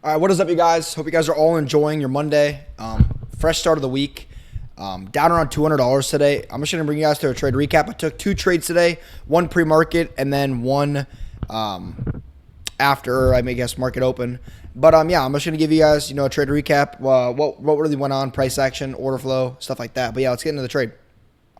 All right, what is up, you guys? Hope you guys are all enjoying your Monday. Fresh start of the week. Down around $200 today. I'm just going to bring you guys to a trade recap. I took two trades today, one pre-market and then one after, I guess, market open. But yeah, I'm just going to give you guys, a trade recap, what really went on, price action, order flow, stuff like that. But yeah, let's get into the trade.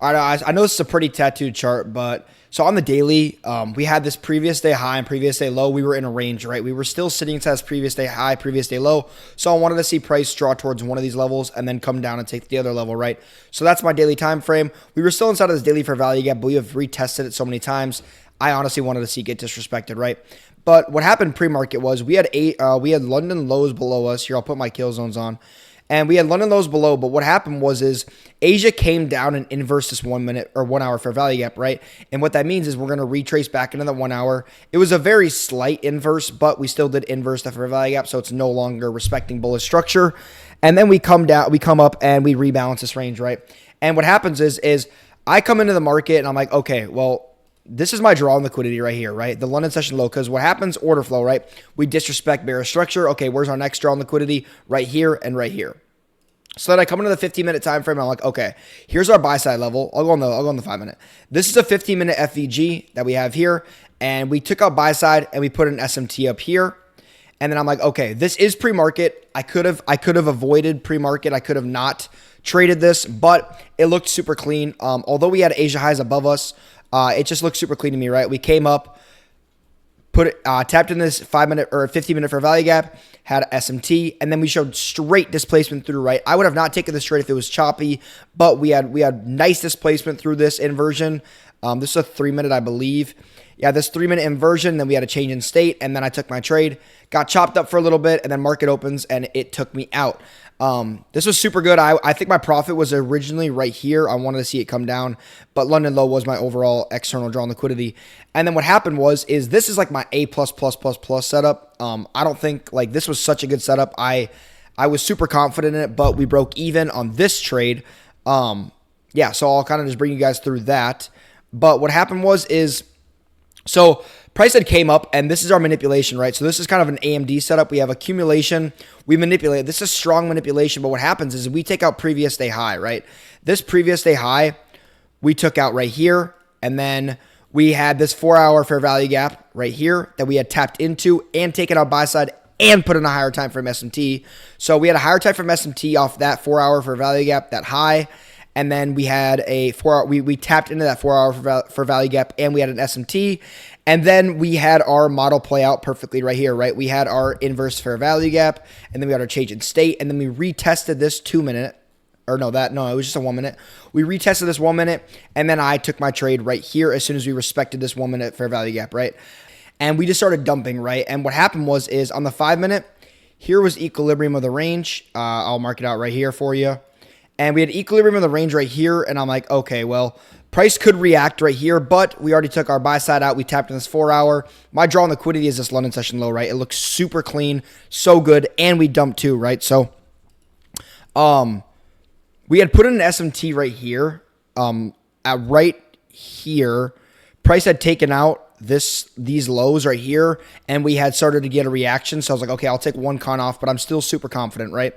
All right, guys, I know this is a pretty tattooed chart, but so on the daily, we had this previous day high and previous day low. We were in a range, right? We were still sitting inside this previous day high, previous day low. So I wanted to see price draw towards one of these levels and then come down and take the other level, right? So that's my daily time frame. We were still inside of this daily fair value gap, but we have retested it so many times. I honestly wanted to see it get disrespected, right? But what happened pre-market was we had London lows below us. Here, I'll put my kill zones on. And we had London lows below, but what happened was Asia came down and inversed this 1 minute or 1 hour fair value gap, right? And what that means is we're going to retrace back into the 1 hour. It was a very slight inverse, but we still did inverse the fair value gap, so it's no longer respecting bullish structure. And then we come up and we rebalance this range, right? And what happens is I come into the market and I'm like, okay, well, this is my draw on liquidity right here, right? The London session low, because what happens, order flow, right? We disrespect bearish structure. Okay, where's our next draw on liquidity? Right here and right here. So then I come into the 15-minute time frame and I'm like, okay, here's our buy side level. I'll go on the 5-minute. This is a 15-minute FVG that we have here, and we took out buy side and we put an SMT up here. And then I'm like, okay, this is pre-market. I could have avoided pre-market. I could have not traded this, but it looked super clean. Although we had Asia highs above us, it just looked super clean to me, right? We came up, tapped in this 5-minute or 15-minute fair value gap, had SMT, and then we showed straight displacement through, right? I would have not taken this trade if it was choppy, but we had nice displacement through this inversion. This is a 3-minute, I believe. Yeah, this 3-minute inversion, then we had a change in state, and then I took my trade, got chopped up for a little bit, and then market opens, and it took me out. This was super good. I think my profit was originally right here. I wanted to see it come down, but London low was my overall external draw on liquidity. And then what happened is this is like my A++++ setup. I don't think like this was such a good setup. I was super confident in it, but we broke even on this trade. Yeah, so I'll kind of just bring you guys through that. But what happened so price had came up, and this is our manipulation, right? So this is kind of an AMD setup. We have accumulation. We manipulate. This is strong manipulation, but what happens is we take out previous day high, right? This previous day high, we took out right here, and then we had this 4-hour fair value gap right here that we had tapped into and taken out buy side and put in a higher time frame SMT. So we had a higher time frame SMT off that 4-hour fair value gap, that high. And then we had a 4-hour, we tapped into that 4-hour for value gap, and we had an SMT. And then we had our model play out perfectly right here, right? We had our inverse fair value gap, and then we had our change in state, and then we retested this 2-minute. It was just a 1-minute. We retested this 1-minute, and then I took my trade right here as soon as we respected this 1-minute fair value gap, right? And we just started dumping, right? And what happened is on the 5-minute, here was equilibrium of the range. I'll mark it out right here for you. And we had equilibrium of the range right here, and I'm like, okay, well, price could react right here, but we already took our buy side out. We tapped in this 4-hour. My draw on liquidity is this London session low, right? It looks super clean, so good, and we dumped too, right? So, we had put in an SMT right here, right here. Price had taken out these lows right here, and we had started to get a reaction. So I was like, okay, I'll take one con off, but I'm still super confident, right?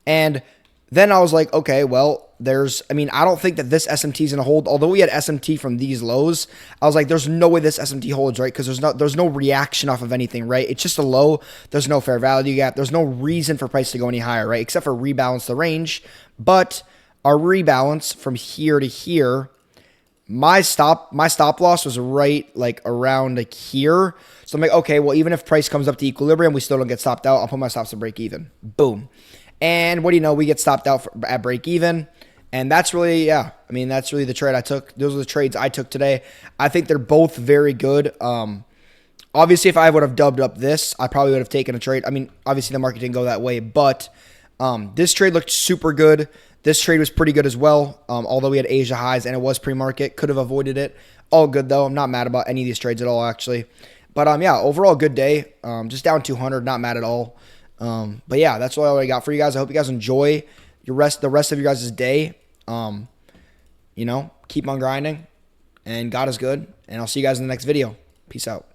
And then I was like, okay, well, I don't think that this SMT is going to hold. Although we had SMT from these lows, I was like, there's no way this SMT holds, right? Because there's no reaction off of anything, right? It's just a low. There's no fair value gap. There's no reason for price to go any higher, right? Except for rebalance the range. But our rebalance from here to here, my stop loss was right like around like here. So I'm like, okay, well, even if price comes up to equilibrium, we still don't get stopped out. I'll put my stops to break even. Boom. And what do you know? We get stopped out at break even. And that's really, that's really the trade I took. Those are the trades I took today. I think they're both very good. Obviously, if I would have dubbed up this, I probably would have taken a trade. I mean, obviously, the market didn't go that way. But this trade looked super good. This trade was pretty good as well. Although we had Asia highs and it was pre-market. Could have avoided it. All good, though. I'm not mad about any of these trades at all, actually. But, overall, good day. Just down 200. Not mad at all. But yeah, that's all I got for you guys. I hope you guys enjoy the rest of your guys' day. Keep on grinding, and God is good, and I'll see you guys in the next video. Peace out.